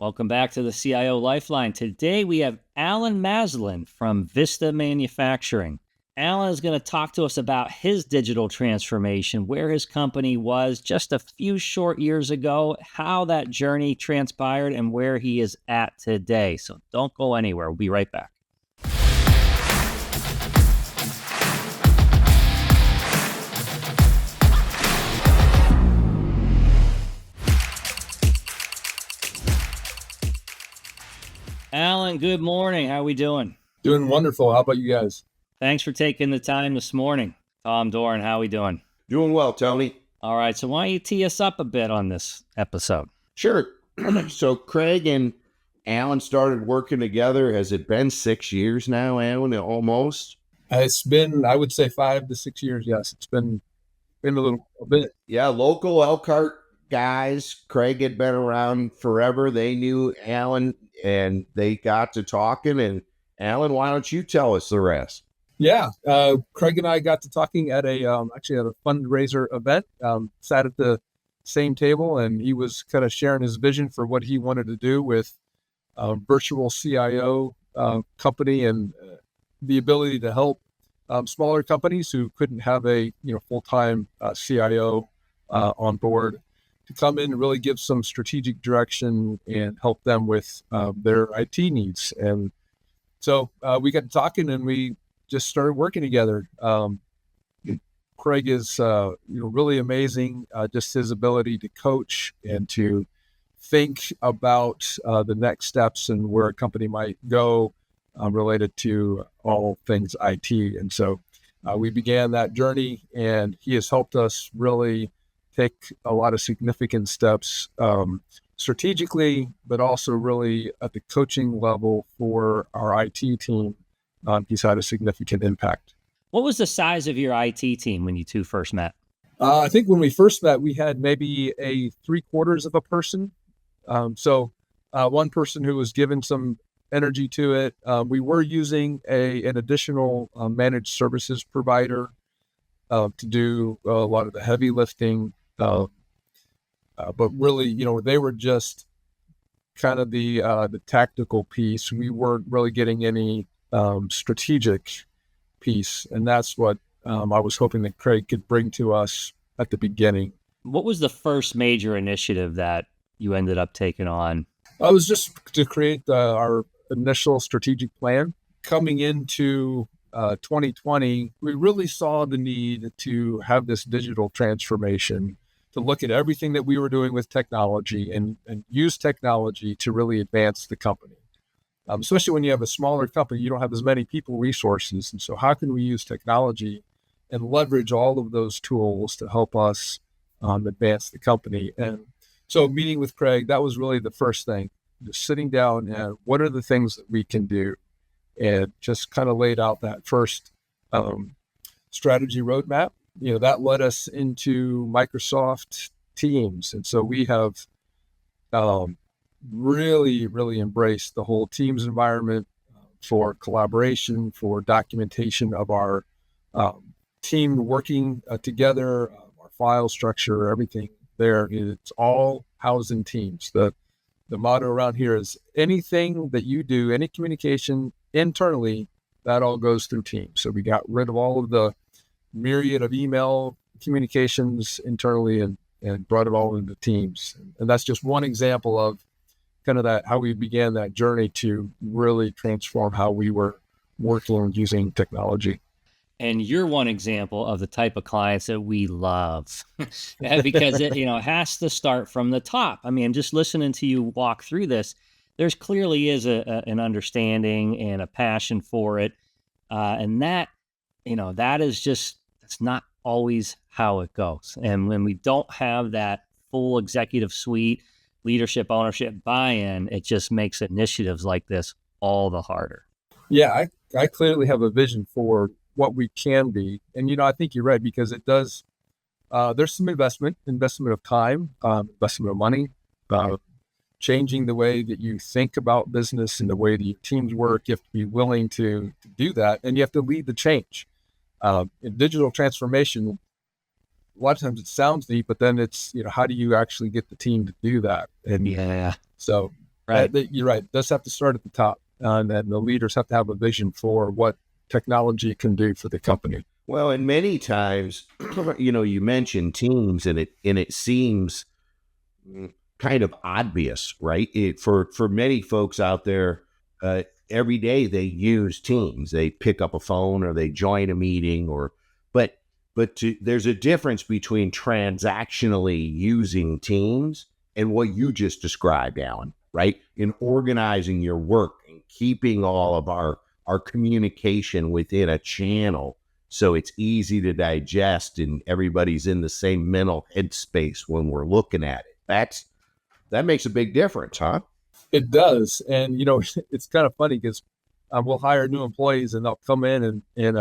Welcome back to the CIO Lifeline. Today we have Allen Mazelin from Vista Manufacturing. Allen is going to talk to us about his digital transformation, where his company was just a few short years ago, how that journey transpired, and where he is at today. So don't go anywhere. We'll be right back. Allen, good morning. How are we doing? Doing wonderful. How about you guys? Thanks for taking the time this morning. Tom Doran, how are we doing? Doing well, Tony. All right. So why don't you tee us up a bit on this episode? Sure. So Craig and Allen started working together. Has it been 6 years now, Allen, almost? It's been, I would say, 5 to 6 years. Yes, it's been a bit. Yeah, local Elkhart guys. Craig had been around forever. They knew Allen, and they got to talking. And Allen, why don't you tell us the rest? Yeah, Craig and I got to talking at a fundraiser event. Sat at the same table, and he was kind of sharing his vision for what he wanted to do with virtual CIO company and the ability to help smaller companies who couldn't have a full-time CIO on board to come in and really give some strategic direction and help them with their IT needs. And so we got to talking, and we just started working together. Craig is really amazing, just his ability to coach and to think about the next steps and where a company might go related to all things IT. And so we began that journey, and he has helped us really take a lot of significant steps strategically, but also really at the coaching level for our IT team. He's had a significant impact. What was the size of your IT team when you two first met? I think when we first met, we had maybe a 3/4 of a person. So one person who was given some energy to it. We were using an additional managed services provider to do a lot of the heavy lifting. But really, they were just kind of the tactical piece. We weren't really getting any strategic piece, and that's what I was hoping that Craig could bring to us at the beginning. What was the first major initiative that you ended up taking on? It was just to create our initial strategic plan. Coming into 2020, we really saw the need to have this digital transformation, to look at everything that we were doing with technology and use technology to really advance the company. Especially when you have a smaller company, you don't have as many people resources. And so how can we use technology and leverage all of those tools to help us advance the company? And so meeting with Craig, that was really the first thing, just sitting down and what are the things that we can do, and just kind of laid out that first strategy roadmap. That led us into Microsoft Teams. And so we have really, really embraced the whole Teams environment for collaboration, for documentation of our team working together, our file structure, everything there. It's all housed in Teams. The motto around here is anything that you do, any communication internally, that all goes through Teams. So we got rid of all of the myriad of email communications internally and brought it all into Teams. And that's just one example of kind of that, how we began that journey to really transform how we were working using technology. And you're one example of the type of clients that we love because it has to start from the top. I mean, just listening to you walk through this, there's clearly is an understanding and a passion for it. And that is just, it's not always how it goes. And when we don't have that full executive suite, leadership, ownership, buy-in, it just makes initiatives like this all the harder. Yeah, I clearly have a vision for what we can be. And, I think you're right, because it does, there's some investment of time, investment of money, changing the way that you think about business and the way that your teams work. You have to be willing to do that, and you have to lead the change. In digital transformation, a lot of times it sounds neat, but then it's, how do you actually get the team to do that? And yeah. So Right. You're right. It does have to start at the top, and then the leaders have to have a vision for what technology can do for the company. Well, and many times, you mentioned teams, and it seems kind of obvious, right? For many folks out there, every day they use Teams. They pick up a phone or they join a meeting, there's a difference between transactionally using Teams and what you just described, Alan, right? In organizing your work and keeping all of our communication within a channel so it's easy to digest and everybody's in the same mental headspace when we're looking at it. That makes a big difference, huh? It does. And, it's kind of funny because we'll hire new employees and they'll come in and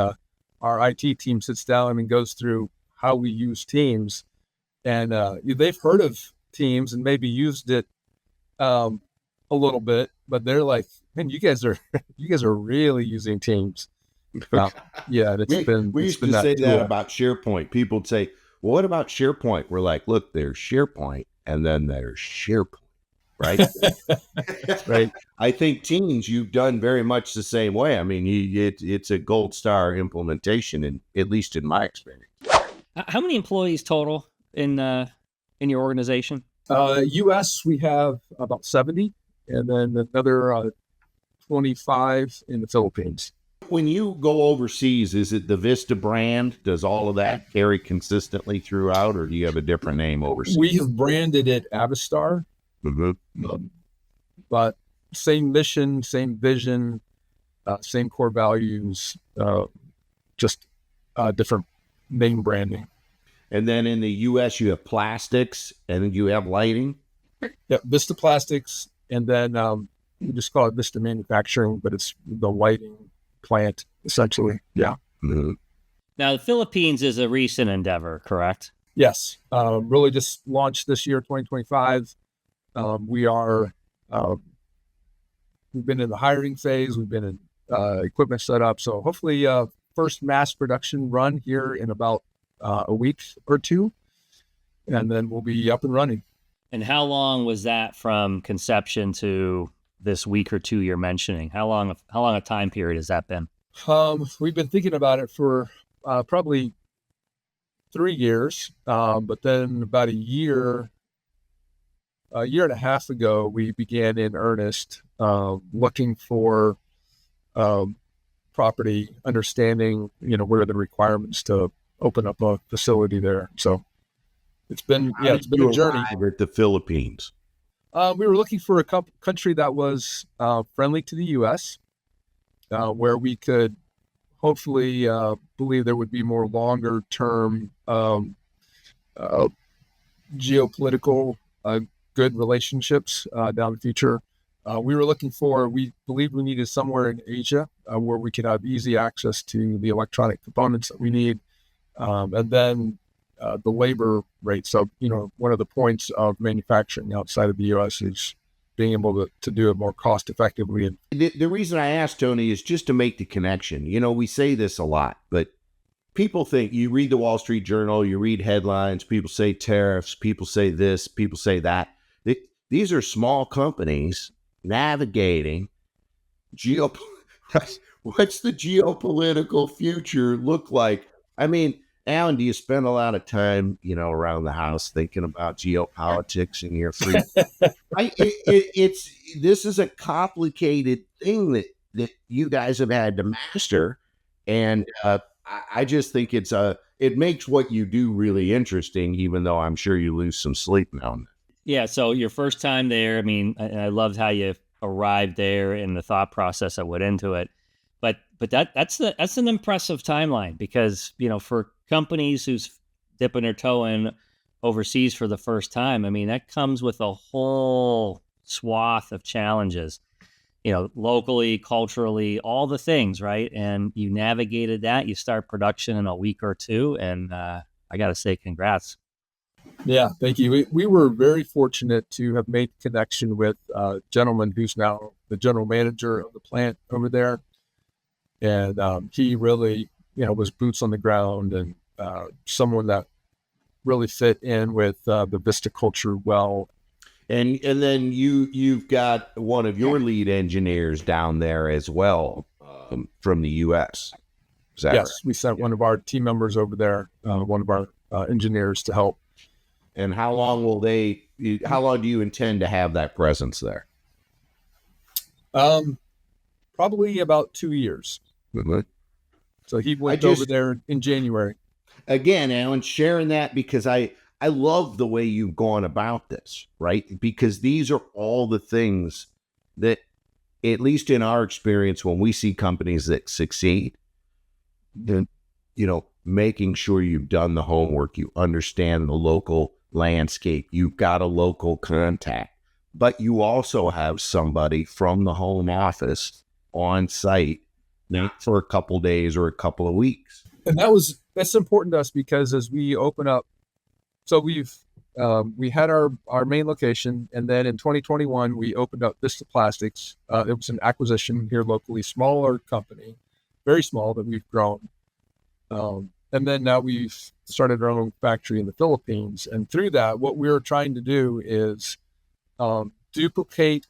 our IT team sits down and goes through how we use Teams. And they've heard of Teams and maybe used it a little bit, but they're like, man, you guys are really using Teams. Yeah, we used to say that about SharePoint. People would say, well, what about SharePoint? We're like, look, there's SharePoint and then there's SharePoint, right? Right. I think Teams, you've done very much the same way. I mean, it's a gold star implementation, at least in my experience. How many employees total in your organization? US, we have about 70, and then another 25 in the Philippines. When you go overseas, is it the Vista brand? Does all of that carry consistently throughout, or do you have a different name overseas? We have branded it Avistar, but same mission, same vision, same core values, just different name branding. And then in the U.S., you have plastics, and then you have lighting. Yeah, Vista Plastics, and then we just call it Vista Manufacturing, but it's the lighting plant, essentially. Yeah. Mm-hmm. Now, the Philippines is a recent endeavor, correct? Yes. Really just launched this year, 2025. We are, we've been in the hiring phase. We've been in equipment setup. So hopefully first mass production run here in about a week or two, and then we'll be up and running. And how long was that from conception to this week or two you're mentioning? How long a time period has that been? We've been thinking about it for probably 3 years, but then about a year and a half ago, we began in earnest looking for property, understanding, what are the requirements to open up a facility there. So it's been a journey. At the Philippines. We were looking for a country that was friendly to the U.S., where we could hopefully believe there would be more longer-term geopolitical good relationships down the future. We believed we needed somewhere in Asia where we could have easy access to the electronic components that we need, and then the labor rate. So, one of the points of manufacturing outside of the U.S. is being able to do it more cost effectively. And the reason I asked, Tony, is just to make the connection. We say this a lot, but people think, you read the Wall Street Journal, you read headlines, people say tariffs, people say this, people say that. These are small companies navigating what's the geopolitical future look like? I mean, Alan, do you spend a lot of time, around the house thinking about geopolitics in your free? This is a complicated thing that you guys have had to master, and I just think it makes what you do really interesting, even though I'm sure you lose some sleep now and then. Yeah. So your first time there, I mean, I loved how you arrived there and the thought process that went into it. But that's an impressive timeline, because, for companies who's dipping their toe in overseas for the first time, I mean, that comes with a whole swath of challenges, locally, culturally, all the things, right? And you navigated that. You start production in a week or two, and I got to say, congrats. Yeah, thank you. We were very fortunate to have made connection with a gentleman who's now the general manager of the plant over there. And he really, was boots on the ground, and someone that really fit in with the Vista culture well. And then you've got one of your lead engineers down there as well, from the U.S. Is that Yes, right? we sent one of our team members over there, one of our engineers to help. And how long do you intend to have that presence there? Probably about 2 years. Mm-hmm. So he went over there in January. Again, Alan, sharing that because I love the way you've gone about this, right? Because these are all the things that, at least in our experience, when we see companies that succeed, then, making sure you've done the homework, you understand the local landscape, you've got a local contact, but you also have somebody from the home office on site, not for a couple days or a couple of weeks. And that's important to us because as we open up, so we had our main location, and then in 2021 we opened up Vista Plastics. It was an acquisition here locally, smaller company, very small, that we've grown. And then now we've started our own factory in the Philippines. And through that, what we're trying to do is duplicate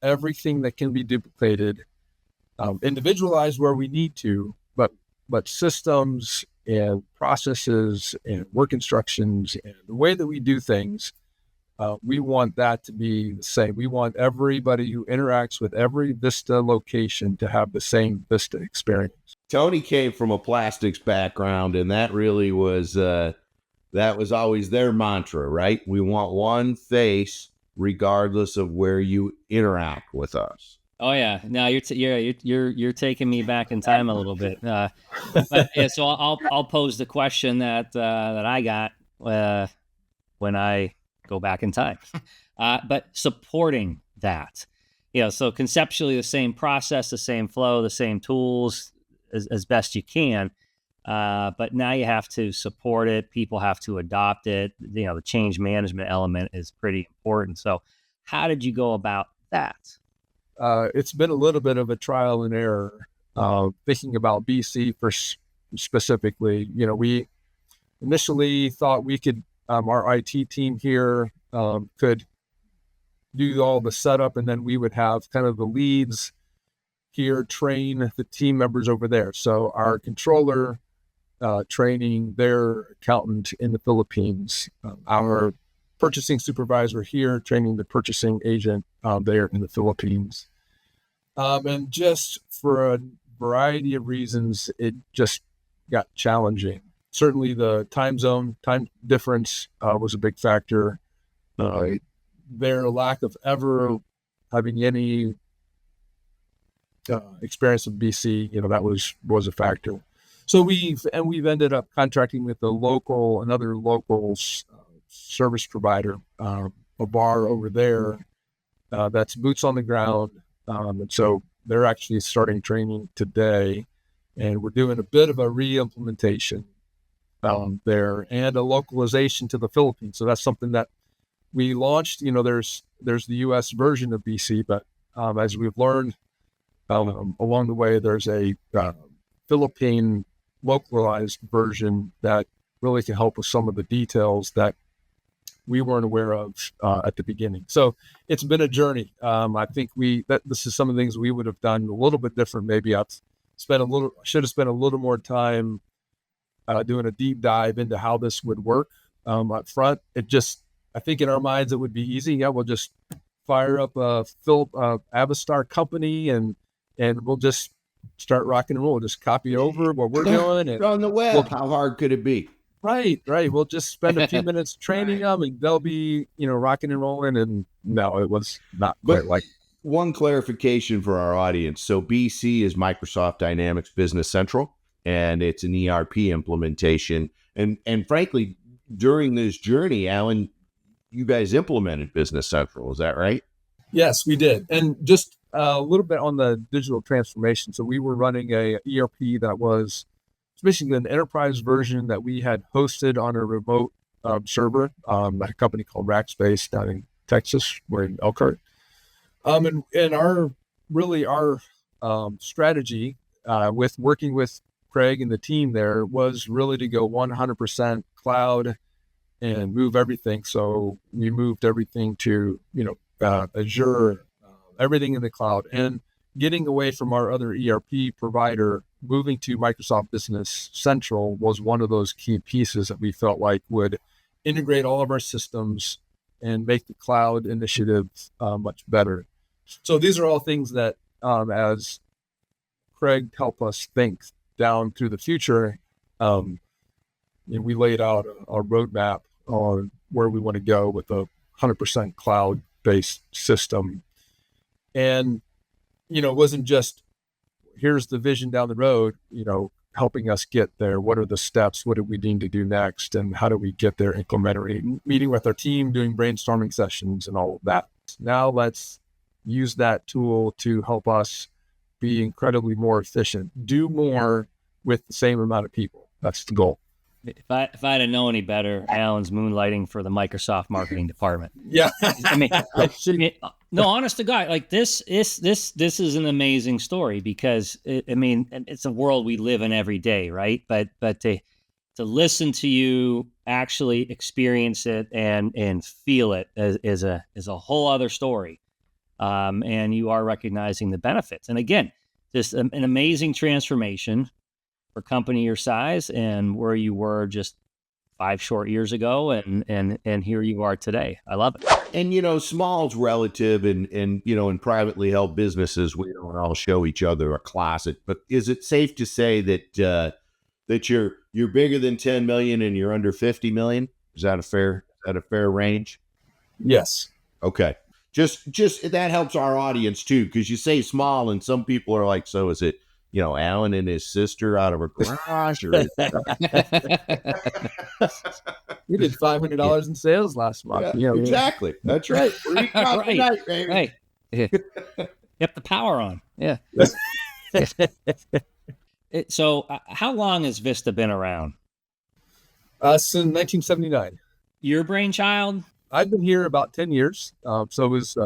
everything that can be duplicated, individualize where we need to, but systems and processes and work instructions and the way that we do things, we want that to be the same. We want everybody who interacts with every Vista location to have the same Vista experience. Tony came from a plastics background, and that really was always their mantra, right? We want one face regardless of where you interact with us. Oh yeah, no, you're taking me back in time a little bit. But yeah, so I'll pose the question that I got when I go back in time, but supporting that, so conceptually the same process, the same flow, the same tools as best you can, but now you have to support it. People have to adopt it. The change management element is pretty important. So, how did you go about that? It's been a little bit of a trial and error, thinking about BC specifically. We initially thought we could, our IT team here could do all the setup, and then we would have kind of the leads here train the team members over there. So our controller training their accountant in the Philippines, our purchasing supervisor here training the purchasing agent there in the Philippines. And just for a variety of reasons, it just got challenging. Certainly the time difference was a big factor. Their lack of ever having any experience of BC, that was a factor. So we've ended up contracting with another local service provider, a bar over there that's boots on the ground. And so they're actually starting training today, and we're doing a bit of a re-implementation there and a localization to the Philippines. So that's something that we launched. There's the U.S. version of BC, but as we've learned along the way, there's a Philippine localized version that really can help with some of the details that we weren't aware of at the beginning. So it's been a journey. I think this is some of the things we would have done a little bit different. Maybe should have spent a little more time doing a deep dive into how this would work up front. I think in our minds it would be easy. Yeah, we'll just fire up a Avistar company and we'll just start rocking and roll. We'll just copy over what we're doing. And on the web, how hard could it be? Right. We'll just spend a few minutes training them, and they'll be, rocking and rolling. And no, it was not quite like. One clarification for our audience. So BC is Microsoft Dynamics Business Central, and it's an ERP implementation. And frankly, during this journey, Alan, you guys implemented Business Central. Is that right? Yes, we did. And just a little bit on the digital transformation. So we were running a ERP that was basically an enterprise version that we had hosted on a remote server at a company called Rackspace down in Texas. We're in Elkhart. And our strategy with working with Craig and the team there was really to go 100% cloud and move everything. So we moved everything to, Azure, everything in the cloud, and getting away from our other ERP provider, moving to Microsoft Business Central was one of those key pieces that we felt like would integrate all of our systems and make the cloud initiative much better. So these are all things that, as Craig helped us think down through the future, we laid out a roadmap on where we want to go with a 100% cloud-based system. And, it wasn't just, here's the vision down the road, helping us get there. What are the steps? What do we need to do next? And how do we get there incrementally? Meeting with our team, doing brainstorming sessions and all of that. Now let's use that tool to help us be incredibly more efficient, do more with the same amount of people. That's the goal. If I'd have known any better, Allen's moonlighting for the Microsoft marketing department. Yeah. No, honest to God, like this is an amazing story because it's a world we live in every day, right? But to listen to you actually experience it and feel it is a whole other story. And you are recognizing the benefits. And again, just an amazing transformation for a company your size and where you were just 5 short years ago, and here you are today. I love it. And small's relative, and in privately held businesses, we don't all show each other a closet. But is it safe to say that that you're bigger than 10 million and you're under 50 million? Is that a fair range? Yes. Okay. Just that helps our audience too, because you say small, and some people are like, so is it Allen and his sister out of a garage? Or We did $500 in sales last month. Yeah, exactly. That's right. We're eating out Right. tonight, baby. Right. Kept the power on. Yeah. So how long has Vista been around? Since 1979. Your brainchild? I've been here about 10 years. So it was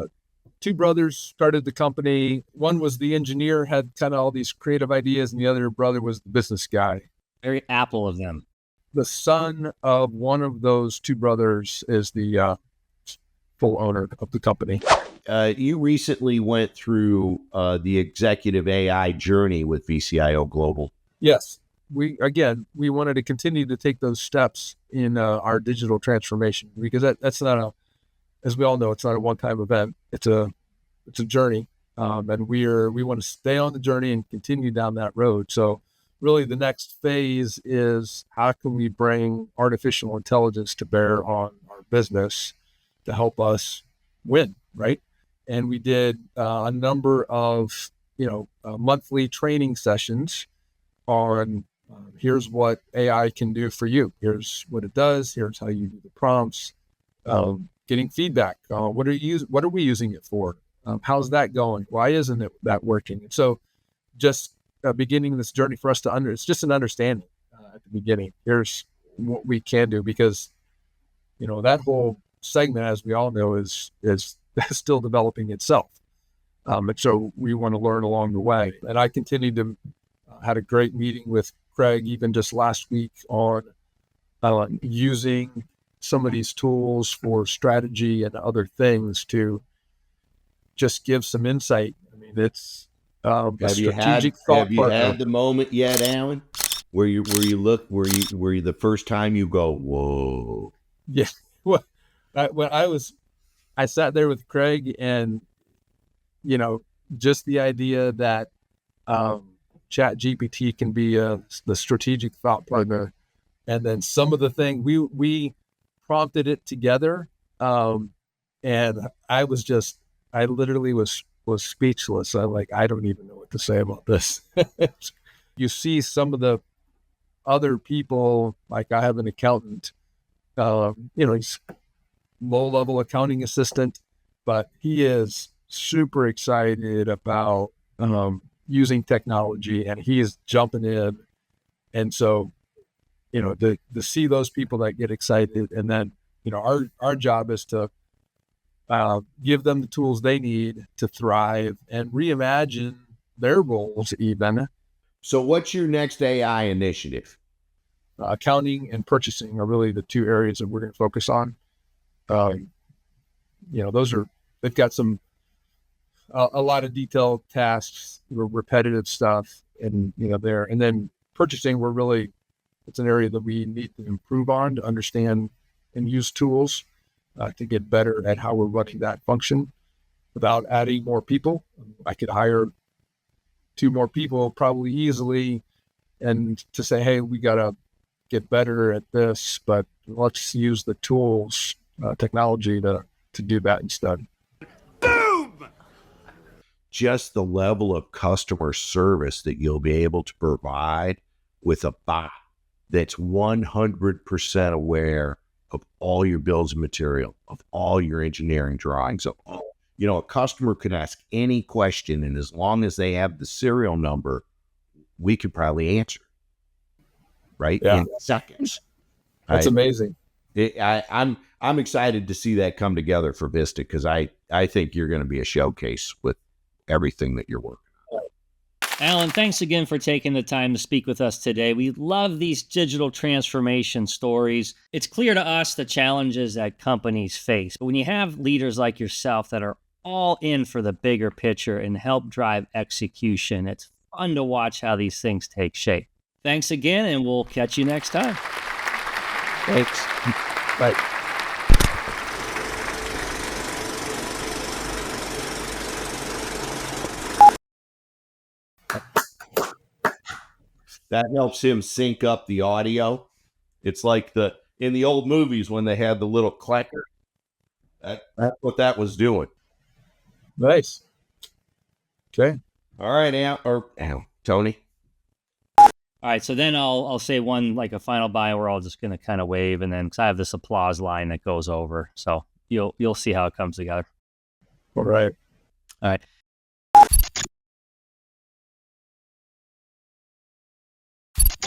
2 brothers started the company. One was the engineer, had kind of all these creative ideas, and the other brother was the business guy. Very Apple of them. The son of one of those 2 brothers is the full owner of the company. You recently went through the executive AI journey with VCIO Global. Yes. We wanted to continue to take those steps in our digital transformation, because that's not as we all know, it's not a one-time event. It's a journey, and we want to stay on the journey and continue down that road. So really the next phase is, how can we bring artificial intelligence to bear on our business to help us win, right? And we did a number of monthly training sessions on here's what AI can do for you. Here's what it does. Here's how you do the prompts. Getting feedback. What are we using it for? How's that going? Why isn't that working? And so just beginning this journey for us it's just an understanding at the beginning. Here's what we can do, because, that whole segment, as we all know, is still developing itself. And so we want to learn along the way. And I continued to had a great meeting with Craig, even just last week, on using some of these tools for strategy and other things to just give some insight. I mean, it's Have you had the moment yet, Allen, where you the first time you go, whoa? Yeah. Well, I sat there with Craig, and just the idea that Chat GPT can be the strategic thought partner, and then some of the thing we prompted it together, and I literally was speechless. I don't even know what to say about this. You see some of the other people, like I have an accountant, he's low-level accounting assistant, but he is super excited about using technology, and he is jumping in. And so, to see those people that get excited, and then, our job is to give them the tools they need to thrive and reimagine their roles even. So what's your next AI initiative? accounting and purchasing are really the two areas that we're going to focus on. They've got a lot of detailed tasks, repetitive stuff, and and then purchasing, it's an area that we need to improve on, to understand and use tools to get better at how we're running that function without adding more people. I could hire 2 more people probably easily, and to say, hey, we got to get better at this, but let's use the tools, technology to do that instead. Just the level of customer service that you'll be able to provide with a bot that's 100% aware of all your bills of material, of all your engineering drawings, of all, a customer could ask any question, and as long as they have the serial number, we could probably answer, right? Yeah. In seconds. That's amazing. I'm excited to see that come together for Vista, because I think you're going to be a showcase with everything that you're working on. Allen, thanks again for taking the time to speak with us today. We love these digital transformation stories. It's clear to us the challenges that companies face. But when you have leaders like yourself that are all in for the bigger picture and help drive execution, it's fun to watch how these things take shape. Thanks again, and we'll catch you next time. Thanks. Bye. That helps him sync up the audio. It's like in the old movies when they had the little clacker. That's what that was doing. Nice. Okay. All right, Tony. All right, so then I'll say one, like a final bio. We're all just going to kind of wave, and then because I have this applause line that goes over, so you'll see how it comes together. All right. All right.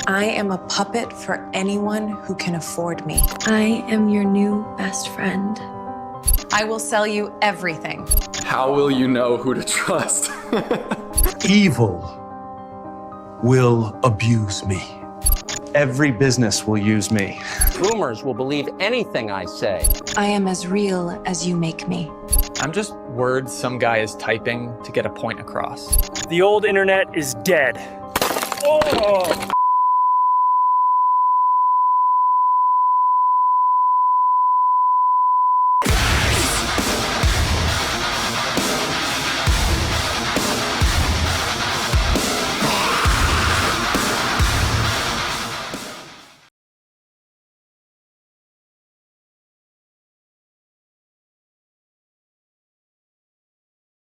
I am a puppet for anyone who can afford me. I am your new best friend. I will sell you everything. How will you know who to trust? Evil will abuse me. Every business will use me. Rumors will believe anything I say. I am as real as you make me. I'm just words some guy is typing to get a point across. The old internet is dead. Oh!